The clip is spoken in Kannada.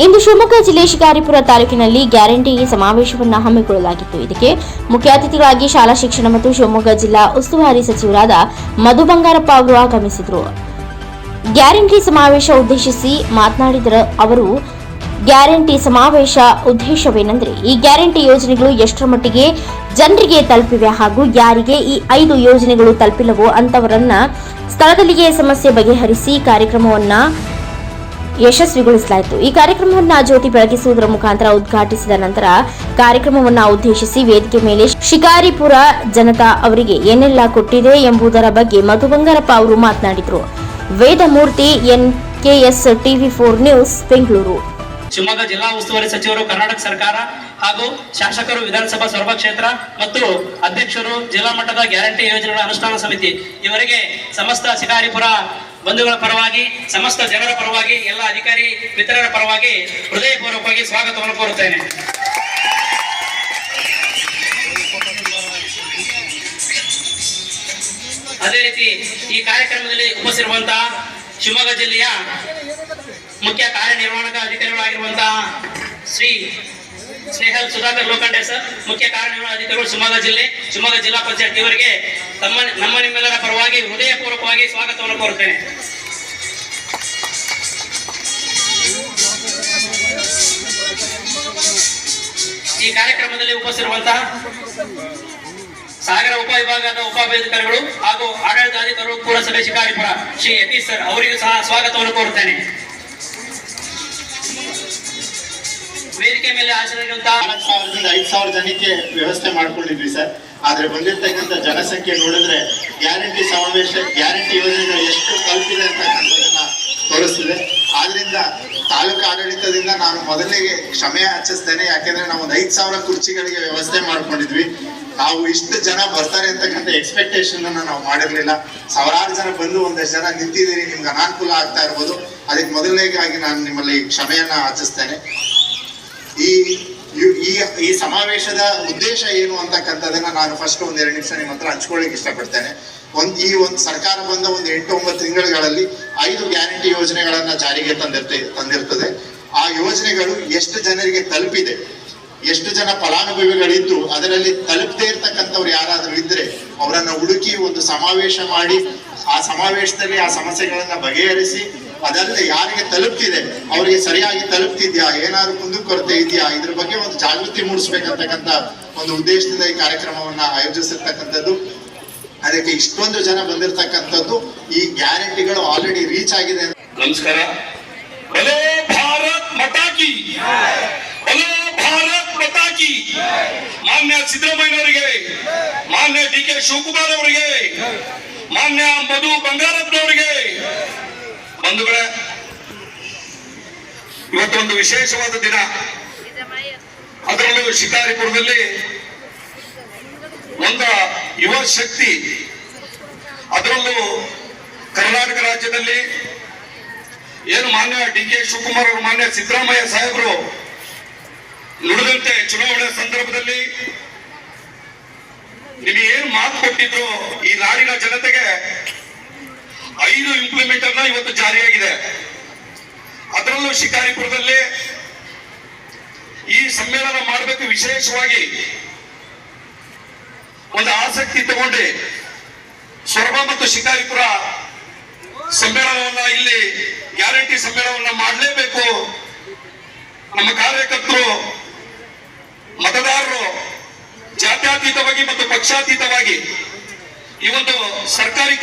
ಇಂದು ಶಿವಮೊಗ್ಗ ಜಿಲ್ಲೆ ಶಿಕಾರಿಪುರ ತಾಲೂಕಿನಲ್ಲಿ ಗ್ಯಾರಂಟಿ ಸಮಾವೇಶವನ್ನು ಹಮ್ಮಿಕೊಳ್ಳಲಾಗಿತ್ತು. ಇದಕ್ಕೆ ಮುಖ್ಯ ಅತಿಥಿಗಳಾಗಿ ಶಾಲಾ ಶಿಕ್ಷಣ ಮತ್ತು ಶಿವಮೊಗ್ಗ ಜಿಲ್ಲಾ ಉಸ್ತುವಾರಿ ಸಚಿವರಾದ ಮಧು ಬಂಗಾರಪ್ಪ ಅವರು ಆಗಮಿಸಿದರು. ಗ್ಯಾರಂಟಿ ಸಮಾವೇಶ ಉದ್ದೇಶಿಸಿ ಮಾತನಾಡಿದ ಅವರು, ಗ್ಯಾರಂಟಿ ಸಮಾವೇಶ ಉದ್ದೇಶವೇನೆಂದರೆ ಈ ಗ್ಯಾರಂಟಿ ಯೋಜನೆಗಳು ಎಷ್ಟರ ಮಟ್ಟಿಗೆ ಜನರಿಗೆ ತಲುಪಿವೆ ಹಾಗೂ ಯಾರಿಗೆ ಈ 5 ಯೋಜನೆಗಳು ತಲುಪಿಲ್ಲವೋ ಅಂತವರನ್ನ ಸ್ಥಳದಲ್ಲಿಯೇ ಸಮಸ್ಯೆ ಬಗೆಹರಿಸಿ ಕಾರ್ಯಕ್ರಮವನ್ನು ಯಶಸ್ವಿಗೊಳಿಸಲಾಯಿತು. ಈ ಕಾರ್ಯಕ್ರಮವನ್ನು ಜ್ಯೋತಿ ಬೆಳಗಿಸುವುದರ ಮುಖಾಂತರ ಉದ್ಘಾಟಿಸಿದ ನಂತರ ಕಾರ್ಯಕ್ರಮವನ್ನು ಉದ್ದೇಶಿಸಿ ವೇದಿಕೆ ಮೇಲೆ ಶಿಕಾರಿಪುರ ಜನತಾ ಅವರಿಗೆ ಏನೆಲ್ಲ ಕೊಟ್ಟಿದೆ ಎಂಬುದರ ಬಗ್ಗೆ ಮಧು ಬಂಗಾರಪ್ಪ ಅವರು ಮಾತನಾಡಿದರು. Vedamurthy, NKS TV4 news, Bengaluru. Shivamogga ಜಿಲ್ಲಾ ಉಸ್ತುವಾರಿ ಸಚಿವರು, ಕರ್ನಾಟಕ ಸರ್ಕಾರ ಹಾಗೂ ಶಾಸಕರು, ವಿಧಾನಸಭಾ ಸೊರಬ ಕ್ಷೇತ್ರ ಮತ್ತು ಅಧ್ಯಕ್ಷರು, ಜಿಲ್ಲಾ ಮಟ್ಟದ ಗ್ಯಾರಂಟಿ ಯೋಜನೆಗಳ ಅನುಷ್ಠಾನ ಸಮಿತಿ ಇವರಿಗೆ ಸಮಸ್ತ ಶಿಕಾರಿಪುರ ಬಂಧುಗಳ ಪರವಾಗಿ, ಸಮಸ್ತ ಜನರ ಪರವಾಗಿ, ಎಲ್ಲ ಅಧಿಕಾರಿ ಮಿತ್ರರ ಪರವಾಗಿ ಹೃದಯಪೂರ್ವಕವಾಗಿ ಸ್ವಾಗತವನ್ನು ಕೋರುತ್ತೇನೆ. ಅದೇ ರೀತಿ ಈ ಕಾರ್ಯಕ್ರಮದಲ್ಲಿ ಉಪಸ್ಥಿತಿರುವಂತಹ ಶಿವಮೊಗ್ಗ ಜಿಲ್ಲೆಯ ಮುಖ್ಯ ಕಾರ್ಯನಿರ್ವಹಣಾ ಅಧಿಕಾರಿಗಳಾಗಿರುವಂತಹ ಶ್ರೀ ಸ್ನೇಹಲ್ ಸುಧಾಕರ್ ಲೋಖಂಡೆ ಸರ್, ಮುಖ್ಯ ಕಾರ್ಯನಿರ್ವಹಣಾ ಅಧಿಕಾರಿಗಳು ಶಿವಮೊಗ್ಗ ಜಿಲ್ಲಾ ಪಂಚಾಯತ್ ಇವರಿಗೆ ನಮ್ಮ ನಿಮ್ಮೆಲ್ಲರ ಪರವಾಗಿ ಹೃದಯಪೂರ್ವಕವಾಗಿ ಸ್ವಾಗತವನ್ನು ಕೋರುತ್ತೇನೆ. ಈ ಕಾರ್ಯಕ್ರಮದಲ್ಲಿ ಉಪಸ್ಥಿತಿರುವಂತಹ ಸಾಗರ ಉಪವಿಭಾಗದ ಉಪಾಧಿಕಾರಿಗಳು ಹಾಗೂ ಆಡಳಿತಾಧಿಕಾರಿಗಳು, ಪುರಸಭೆ ಶಿಕಾರಿಪುರ ಶ್ರೀ ಯತೀಶ್ ಸರ್ ಅವರಿಗೂ ಸಹ ಸ್ವಾಗತವನ್ನು ಕೋರುತ್ತೇನೆ. ವೇದಿಕೆ ಮೇಲೆ ಹಾಜರಿರುವಂತಹ 4,000ರಿಂದ 5,000 ಜನಕ್ಕೆ ವ್ಯವಸ್ಥೆ ಮಾಡ್ಕೊಂಡಿದ್ವಿ ಸರ್. ಆದ್ರೆ ಬಂದಿರ್ತಕ್ಕಂಥ ಜನಸಂಖ್ಯೆ ನೋಡಿದ್ರೆ ಗ್ಯಾರಂಟಿ ಸಮಾವೇಶ, ಗ್ಯಾರಂಟಿ ಯೋಜನೆಗಳು ಎಷ್ಟು ತಲುಪಿದೆ ಅಂತಕ್ಕಂಥದನ್ನ ತೋರಿಸ್ತಿದೆ. ಆದ್ರಿಂದ ತಾಲೂಕು ಆಡಳಿತದಿಂದ ನಾನು ಮೊದಲಿಗೆ ಕ್ಷಮೆ ಯಾಚಿಸ್ತೇನೆ. ಯಾಕೆಂದ್ರೆ ನಾವು ಒಂದು 5,000 ಕುರ್ಚಿಗಳಿಗೆ ವ್ಯವಸ್ಥೆ ಮಾಡ್ಕೊಂಡಿದ್ವಿ. ನಾವು ಇಷ್ಟು ಜನ ಬರ್ತಾರೆ ಅಂತಕ್ಕಂಥ ಎಕ್ಸ್ಪೆಕ್ಟೇಷನ್ ನಾವು ಮಾಡಿರ್ಲಿಲ್ಲ. ಸಾವಿರಾರು ಜನ ಬಂದು ಒಂದಷ್ಟು ಜನ ನಿಂತಿದ್ದೀರಿ, ನಿಮ್ಗೆ ಅನಾನುಕೂಲ ಆಗ್ತಾ ಇರ್ಬೋದು. ಅದಕ್ಕೆ ಮೊದಲನೇಗಾಗಿ ನಾನು ನಿಮ್ಮಲ್ಲಿ ಕ್ಷಮೆಯನ್ನ ಯಾಚಿಸ್ತೇನೆ. ಈ ಸಮಾವೇಶದ ಉದ್ದೇಶ ಏನು ಅಂತಕ್ಕಂಥದನ್ನ ನಾನು ಫಸ್ಟ್ 1-2 ನಿಮಿಷ ನಿಮ್ಮ ಹತ್ರ ಹಂಚ್ಕೊಳ್ಳಿಕ್ಕೆ ಇಷ್ಟಪಡ್ತೇನೆ. ಈ ಒಂದು ಸರ್ಕಾರ ಬಂದ ಒಂದು 8-9 ತಿಂಗಳುಗಳಲ್ಲಿ 5 ಗ್ಯಾರಂಟಿ ಯೋಜನೆಗಳನ್ನ ಜಾರಿಗೆ ತಂದಿರ್ತದೆ. ಆ ಯೋಜನೆಗಳು ಎಷ್ಟು ಜನರಿಗೆ ತಲುಪಿದೆ, ಎಷ್ಟು ಜನ ಫಲಾನುಭವಿಗಳಿದ್ದು ಅದರಲ್ಲಿ ತಲುಪದೇ ಇರ್ತಕ್ಕಂಥವ್ರು ಯಾರಾದ್ರೂ ಇದ್ರೆ ಅವರನ್ನ ಹುಡುಕಿ ಒಂದು ಸಮಾವೇಶ ಮಾಡಿ ಆ ಸಮಾವೇಶದಲ್ಲಿ ಆ ಸಮಸ್ಯೆಗಳನ್ನ ಬಗೆಹರಿಸಿ, ಅದಲ್ಲದೆ ಯಾರಿಗೆ ತಲುಪ್ತಿದೆ ಅವರಿಗೆ ಸರಿಯಾಗಿ ತಲುಪ್ತಿದ್ಯಾ, ಏನಾದ್ರು ಕುಂದುಕೊರತೆ ಇದೆಯಾ, ಇದ್ರ ಬಗ್ಗೆ ಒಂದು ಜಾಗೃತಿ ಮೂಡಿಸ್ಬೇಕಂತಕ್ಕಂಥ ಒಂದು ಉದ್ದೇಶದಿಂದ ಈ ಕಾರ್ಯಕ್ರಮವನ್ನ ಆಯೋಜಿಸಿರ್ತಕ್ಕಂಥದ್ದು. ಅದಕ್ಕೆ ಇಷ್ಟೊಂದು ಜನ ಬಂದಿರತಕ್ಕಂಥದ್ದು ಈ ಗ್ಯಾರಂಟಿಗಳು ಆಲ್ರೆಡಿ ರೀಚ್ ಆಗಿದೆ. ನಮಸ್ಕಾರ. ಬಲೋ ಭಾರತ್ ಮಾತಾ ಕಿ, ಬಲೋ ಭಾರತ್ ಮಾತಾ ಕಿ. ಮಾನ್ಯ ಸಿದ್ದರಾಮಯ್ಯನವರಿಗೆ, ಮಾನ್ಯ DK ಶಿವಕುಮಾರ್ ಅವರಿಗೆ, ಮಾನ್ಯ ಮಧು ಬಂಗಾರಪ್ಪನವರಿಗೆ, ಬಂಧುಗಳೇ, ಇವತ್ತೊಂದು ವಿಶೇಷವಾದ ದಿನ. ಅದರಲ್ಲೂ ಶಿಕಾರಿಪುರದಲ್ಲಿ ಒಂದು ಯುವ ಶಕ್ತಿ, ಅದರಲ್ಲೂ ಕರ್ನಾಟಕ ರಾಜ್ಯದಲ್ಲಿ ಏನು ಮಾನ್ಯ DK ಶಿವಕುಮಾರ್ ಅವರು, ಮಾನ್ಯ ಸಿದ್ದರಾಮಯ್ಯ ಸಾಹೇಬರು ನುಡಿದಂತೆ ಚುನಾವಣೆ ಸಂದರ್ಭದಲ್ಲಿ ನಿಮಗೆ ಏನು ಮಾತು ಕೊಟ್ಟಿದ್ರು, ಈ ನಾಡಿನ ಜನತೆಗೆ 5 ಇಂಪ್ಲಿಮೆಂಟ್ ಅನ್ನ ಇವತ್ತು ಜಾರಿಯಾಗಿದೆ. ಅದರಲ್ಲೂ ಶಿಕಾರಿಪುರದಲ್ಲಿ ಈ ಸಮ್ಮೇಳನ ಮಾಡಬೇಕು ವಿಶೇಷವಾಗಿ ಒಂದು ಆಸಕ್ತಿ ತಗೊಂಡು ಸೊರಬ ಮತ್ತು ಶಿಕಾರಿಪುರ ಸಮ್ಮೇಳನವನ್ನ, ಇಲ್ಲಿ ಗ್ಯಾರಂಟಿ ಸಮ್ಮೇಳನವನ್ನ ಮಾಡಲೇಬೇಕು. ನಮ್ಮ ಕಾರ್ಯಕರ್ತರು, ಮತದಾರರು ಜಾತ್ಯತೀತವಾಗಿ ಮತ್ತು ಪಕ್ಷಾತೀತವಾಗಿ ಈ ಒಂದು ಸರ್ಕಾರಿ